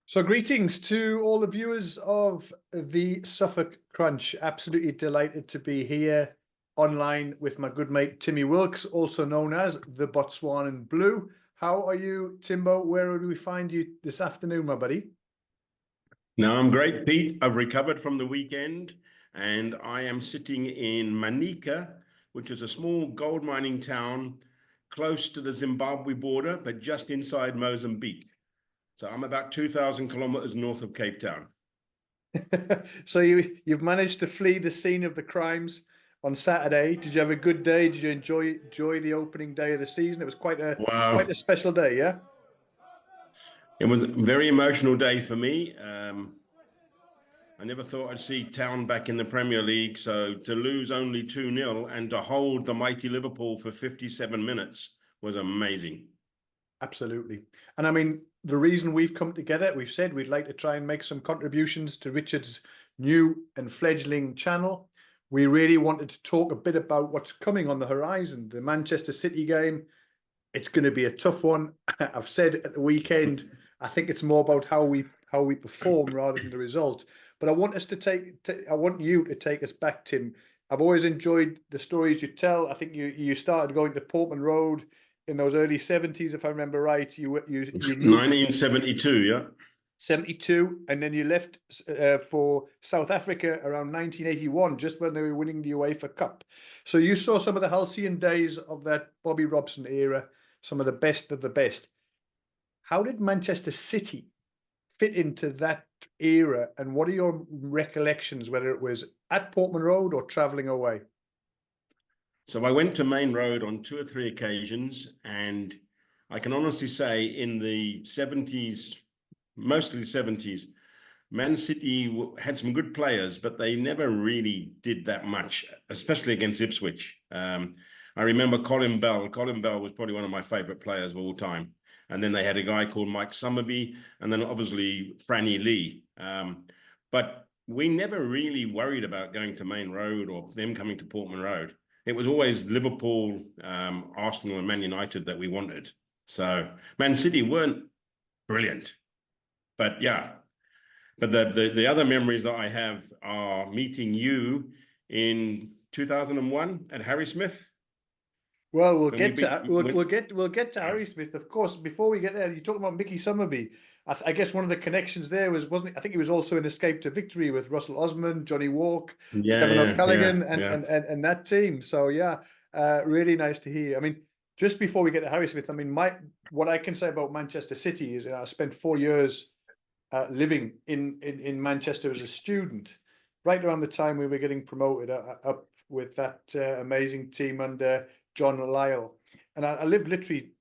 So greetings to all the viewers of the Suffolk Crunch. Absolutely delighted to be here online with my good mate Timmy Wilkes, also known as the Botswanan Blue. How are you, Timbo? Where would we find you this afternoon, my buddy? No, I'm great, Pete. I've recovered from the weekend and I am sitting in Manica, which is a small gold mining town close to the Zimbabwe border, but just inside Mozambique. So I'm about 2,000 kilometers north of Cape Town. So you've managed to flee the scene of the crimes on Saturday. Did you have a good day? Did you enjoy the opening day of the season? It was quite a special day, yeah? It was a very emotional day for me. I never thought I'd see Town back in the Premier League. So to lose only 2-0 and to hold the mighty Liverpool for 57 minutes was amazing. Absolutely. And I mean, the reason we've come together, we've said we'd like to try and make some contributions to Richard's new and fledgling channel. We really wanted to talk a bit about what's coming on the horizon. The Manchester City game, it's going to be a tough one. I've said at the weekend, I think it's more about how we perform rather than the result. But I want us to I want you to take us back, Tim. I've always enjoyed the stories you tell. I think you started going to Portman Road in those early 70s, if I remember right. You moved 1972, yeah. 72, and then you left for South Africa around 1981, just when they were winning the UEFA Cup. So you saw some of the halcyon days of that Bobby Robson era, some of the best of the best. How did Manchester City fit into that era, and what are your recollections, whether it was at Portman Road or travelling away? So I went to Main Road on 2 or 3 occasions, and I can honestly say in the 70s, mostly the 70s, Man City had some good players, but they never really did that much, especially against Ipswich. I remember Colin Bell. Colin Bell was probably one of my favourite players of all time. And then they had a guy called Mike Summerby, and then obviously Franny Lee. But we never really worried about going to Main Road or them coming to Portman Road. It was always Liverpool, Arsenal and Man United that we wanted. So Man City weren't brilliant. But yeah, but the other memories that I have are meeting you in 2001 at Harrismith. Well, we'll get to Harrismith, of course. Before we get there, you talking about Mickey Summerby. I guess one of the connections there wasn't. I think he was also in Escape to Victory with Russell Osman, Johnny Walk, Kevin O'Callaghan, and that team. So yeah, really nice to hear. I mean, just before we get to Harrismith, I mean, what I can say about Manchester City is, I spent 4 years living in Manchester as a student, right around the time we were getting promoted up with that amazing team under John Lyle. And I lived literally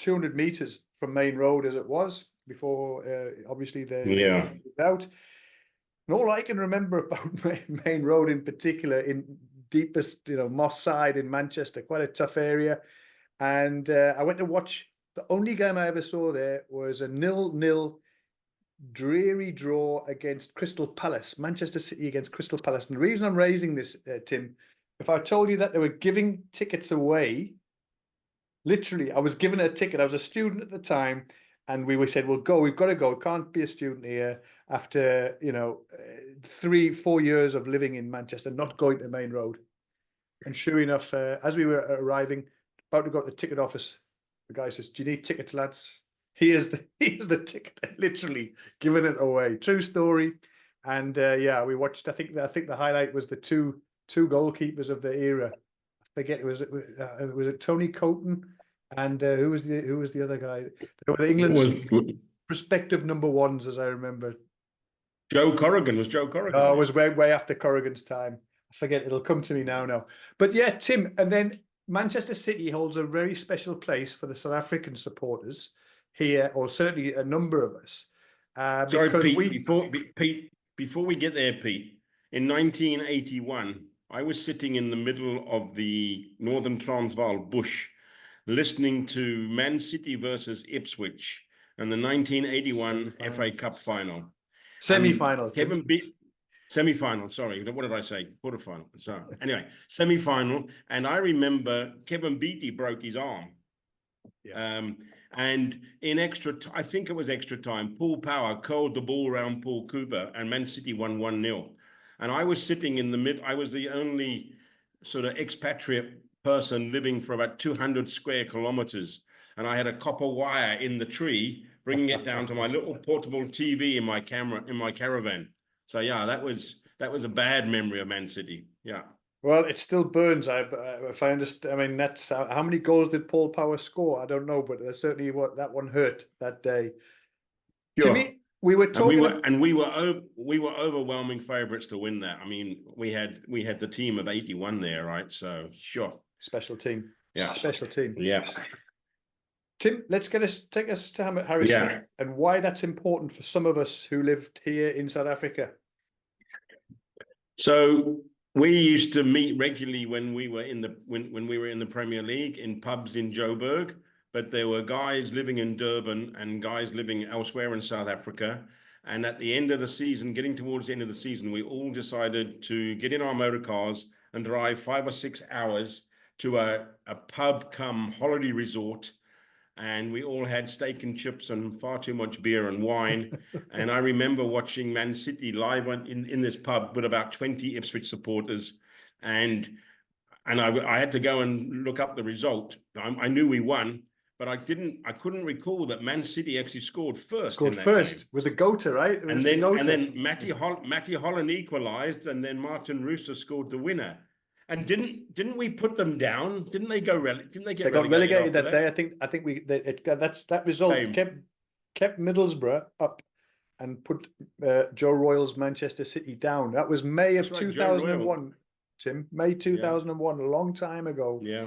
200 meters from Main Road as it was before, obviously, they out. And all I can remember about Main Road in particular, in deepest, Moss Side in Manchester, quite a tough area. And I went to watch, the only game I ever saw there was a 0-0 dreary draw against Crystal Palace, Manchester City against Crystal Palace. And the reason I'm raising this, Tim, if I told you that they were giving tickets away, literally, I was given a ticket. I was a student at the time, and we said, "We'll go. We've got to go. Can't be a student here after 3-4 years of living in Manchester, not going to Main Road." And sure enough, as we were arriving, about to go to the ticket office, the guy says, "Do you need tickets, lads?" Here's the ticket, literally giving it away. True story. And yeah, we watched. I think the highlight was the two goalkeepers of the era. I forget, was it Tony Coton, and who was the other guy? They were England's prospective number ones, as I remember. Joe Corrigan. Was Joe Corrigan? Oh, it was way after Corrigan's time. I forget. It'll come to me now. But yeah, Tim, and then Manchester City holds a very special place for the South African supporters here, or certainly a number of us. Sorry, Pete, before we get there, Pete, in 1981, I was sitting in the middle of the Northern Transvaal bush, listening to Man City versus Ipswich and the 1981 FA Cup final. Semi-final. Semi-final, sorry. What did I say? Quarter-final. So anyway, semi-final. And I remember Kevin Beattie broke his arm. Yeah. And in I think it was extra time, Paul Power curled the ball around Paul Cooper and Man City won 1-0. And I was sitting in the I was the only sort of expatriate person living for about 200 square kilometers. And I had a copper wire in the tree, bringing it down to my little portable TV in my caravan. So yeah, that was a bad memory of Man City. Yeah. Well, it still burns. If I understand, I mean, that's how many goals did Paul Power score? I don't know, but certainly that one hurt that day. Sure. Timmy, we were talking, we were overwhelming favourites to win that. I mean, we had the team of 81 there, right? So sure. Special team. Yeah. Special team. Yeah. Tim, take us to Harrismith and why that's important for some of us who lived here in South Africa. So we used to meet regularly when we were in the Premier League in pubs in Joburg, but there were guys living in Durban and guys living elsewhere in South Africa. And at the end of the season, getting towards the end of the season, we all decided to get in our motor cars and drive 5 or 6 hours to a pub come holiday resort. And we all had steak and chips and far too much beer and wine. And I remember watching Man City live in this pub with about 20 Ipswich supporters. And I had to go and look up the result. I knew we won, but I couldn't recall that Man City actually scored first. Scored first with the Gota, right? And then Matty Holland equalised, and then Martin Rooster scored the winner. And didn't we put them down? Didn't they go? They got relegated that day. I think that result kept Middlesbrough up and put Joe Royal's Manchester City down. That was May of 2001. Tim, May 2001, a long time ago. Yeah.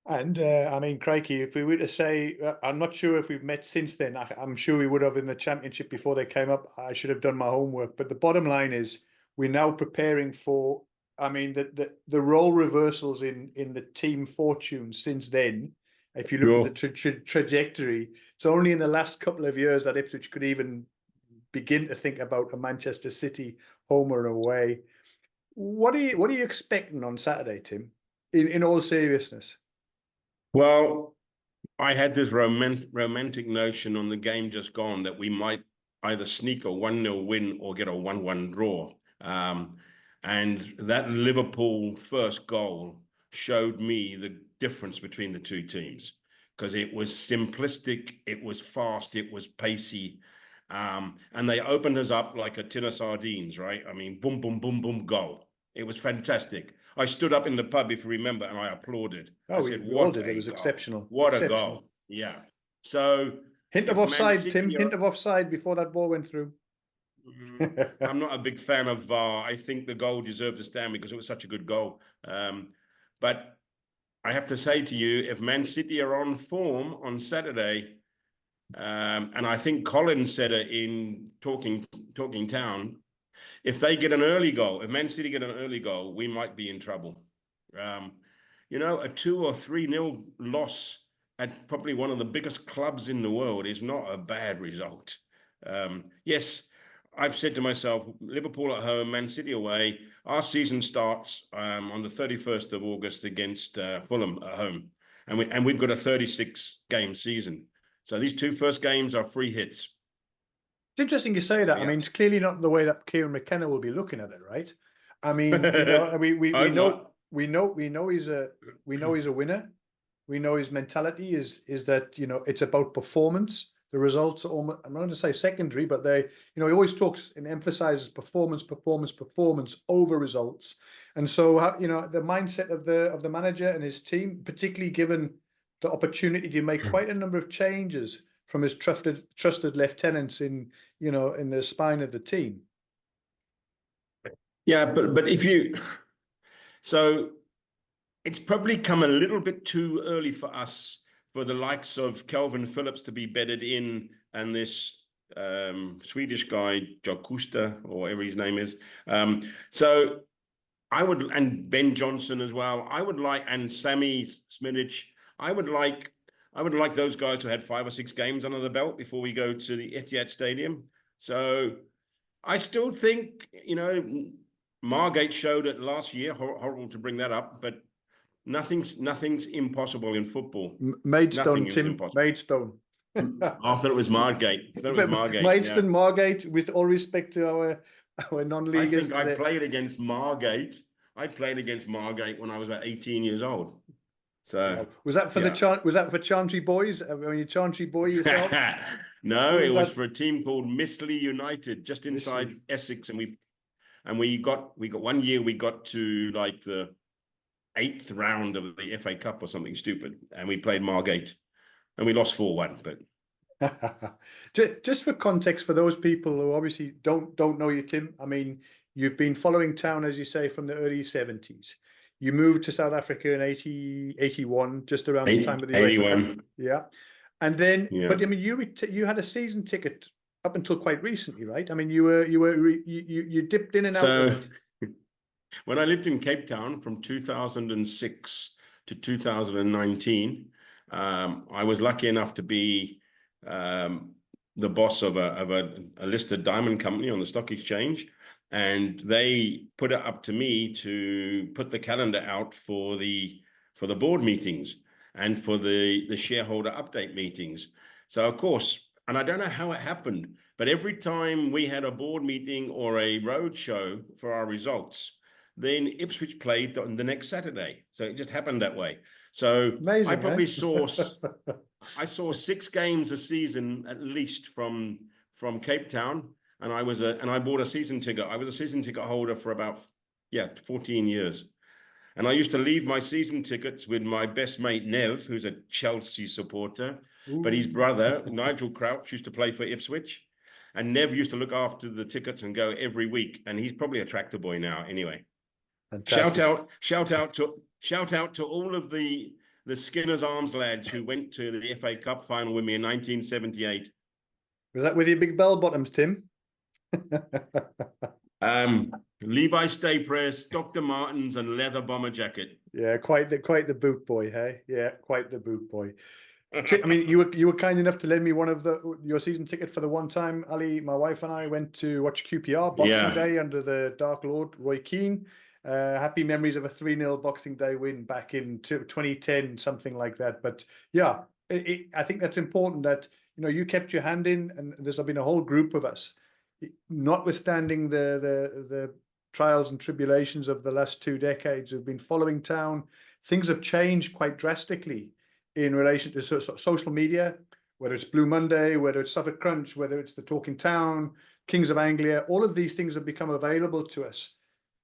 And I mean, crikey, if we were to say, I'm not sure if we've met since then. I'm sure we would have in the Championship before they came up. I should have done my homework. But the bottom line is, we're now preparing for. I mean, the role reversals in the team fortune since then. If you look at the trajectory, it's only in the last couple of years that Ipswich could even begin to think about a Manchester City home or away. What are you expecting on Saturday, Tim? In all seriousness. Well, I had this romantic notion on the game just gone that we might either sneak a 1-0 win or get a 1-1 draw. And that Liverpool first goal showed me the difference between the two teams, because it was simplistic, it was fast, it was pacey. And they opened us up like a tin of sardines, right? I mean, boom, boom, boom, boom, goal. It was fantastic. I stood up in the pub, if you remember, and I applauded. Oh, I said, what it was exceptional. What a goal. Yeah. So hint of offside, Tim. Hint of offside before that ball went through. I'm not a big fan of VAR. I think the goal deserved to stand because it was such a good goal. But I have to say to you, if Man City are on form on Saturday, and I think Colin said it in Talking Town, if they get an early goal, if Man City get an early goal, we might be in trouble. You know, a 2 or 3-0 loss at probably one of the biggest clubs in the world is not a bad result. Yes, I've said to myself, Liverpool at home, Man City away. Our season starts on the 31st of August against Fulham at home. And we've got a 36-game season. So these two first games are free hits. It's interesting you say that. Yeah. I mean, it's clearly not the way that Kieran McKenna will be looking at it, right? I mean, you know, we know he's a winner. We know his mentality is that, you know, it's about performance. The results are almost, I'm not going to say secondary, but they, you know, he always talks and emphasizes performance over results. And so, you know, the mindset of the manager and his team, particularly given the opportunity to make quite a number of changes from his trusted lieutenants in the spine of the team. Yeah, but so it's probably come a little bit too early for us, for the likes of Calvin Phillips to be bedded in, and this Swedish guy, Jokusta, or whatever his name is. So I would, and Ben Johnson as well. I would like, and Sammy Smidic. I would like those guys who had 5 or 6 games under the belt before we go to the Etihad Stadium. So I still think, you know, Margate showed it last year. Horrible to bring that up, but nothing's impossible in football. Maidstone, Nothing is Tim. impossible. Maidstone. I thought it was Margate. I thought it was Margate. Maidstone, Margate. With all respect to our non-leaguers, I played against Margate. I played against Margate when I was about 18 years old. So was that for was that for Chantry Boys? Were you Chantry Boy yourself? No, it was for a team called Mistley United, just inside Essex, and we got 1 year we got to like the 8th round of the FA Cup or something stupid, and we played Margate, and we lost 4-1. But just for context, for those people who obviously don't know you, Tim, I mean, you've been following Town, as you say, from the early 70s. You moved to South Africa in 81, just around the time of the 81. Yeah. And then, but I mean, you had a season ticket up until quite recently, right? I mean, you dipped in and out of it. When I lived in Cape Town from 2006 to 2019, I was lucky enough to be the boss of a listed diamond company on the stock exchange. And they put it up to me to put the calendar out for the board meetings and for the shareholder update meetings. So of course, and I don't know how it happened, but every time we had a board meeting or a road show for our results, then Ipswich played on the next Saturday. So it just happened that way. So amazing, I probably I saw 6 games a season at least from Cape Town. And I bought a season ticket. I was a season ticket holder for about 14 years. And I used to leave my season tickets with my best mate Nev, who's a Chelsea supporter. Ooh. But his brother Nigel Crouch used to play for Ipswich, and Nev used to look after the tickets and go every week. And he's probably a tractor boy now. Anyway, fantastic. Shout out to all of the Skinner's Arms lads who went to the FA Cup final with me in 1978. Was that with your big bell bottoms, Tim? Levi Stay Press, Dr. Martens, and leather bomber jacket. Yeah, quite the boot boy, hey? Yeah, quite the boot boy. I mean, you were kind enough to lend me one of your season ticket for the one time Ali, my wife and I went to watch QPR Boxing Day under the Dark Lord Roy Keane. Happy memories of a 3-0 Boxing Day win back in 2010, something like that. But yeah, I think that's important that you kept your hand in, and there's been a whole group of us. Notwithstanding the trials and tribulations of the last 2 decades, who've been following Town, things have changed quite drastically in relation to social media, whether it's Blue Monday, whether it's Suffolk Crunch, whether it's the Talking Town, Kings of Anglia, all of these things have become available to us.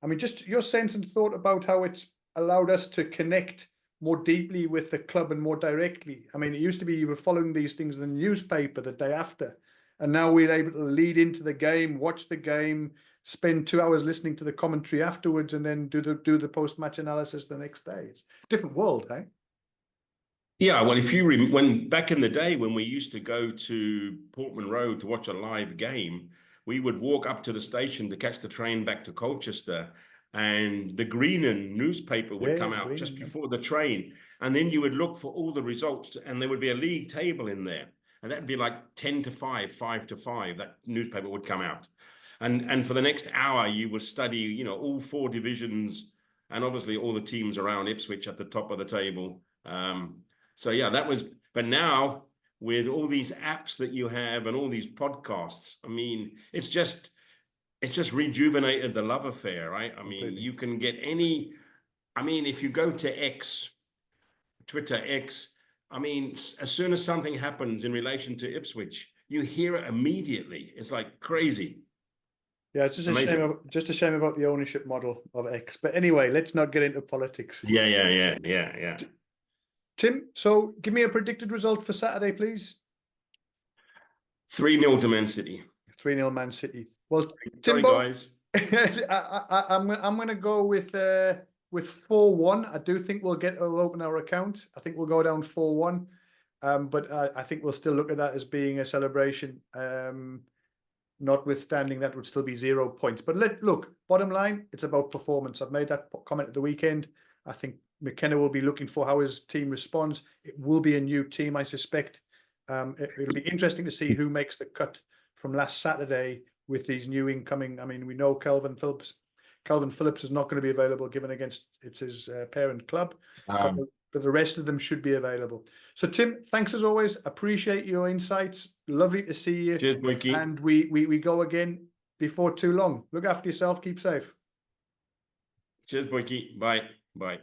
I mean, just your sense and thought about how it's allowed us to connect more deeply with the club and more directly. I mean, it used to be you were following these things in the newspaper the day after. And now we're able to lead into the game, watch the game, spend 2 hours listening to the commentary afterwards, and then do the post-match analysis the next day. It's a different world, hey? Yeah, well, if you when back in the day when we used to go to Portman Road to watch a live game, we would walk up to the station to catch the train back to Colchester, and the Greenan newspaper would come out just before the train, and then you would look for all the results, and there would be a league table in there. And that'd be like 10 to 5, 5 to 5, that newspaper would come out. And for the next hour, you would study, all 4 divisions and obviously all the teams around Ipswich at the top of the table. So yeah, but now with all these apps that you have and all these podcasts, I mean, it's just rejuvenated the love affair, right? I mean, you can get if you go to Twitter X, I mean, as soon as something happens in relation to Ipswich, you hear it immediately. It's like crazy. Yeah, it's just a shame about the ownership model of X. But anyway, let's not get into politics. Yeah. Tim, so give me a predicted result for Saturday, please. 3-0 to Man City. 3-0 Man City. Well, sorry, Timbo, guys. I'm going to go with 4-1. I do think we'll open our account. I think we'll go down 4-1. But I think we'll still look at that as being a celebration. Notwithstanding that would still be 0 points. But look, bottom line, it's about performance. I've made that comment at the weekend. I think McKenna will be looking for how his team responds. It will be a new team, I suspect. It'll be interesting to see who makes the cut from last Saturday with these new incoming. I mean, we know Kelvin Phillips Calvin Phillips is not going to be available given it's his parent club, but the rest of them should be available. So Tim, thanks as always. Appreciate your insights. Lovely to see you. Cheers, Mikey. And we go again before too long. Look after yourself. Keep safe. Cheers, Mikey. Bye. Bye.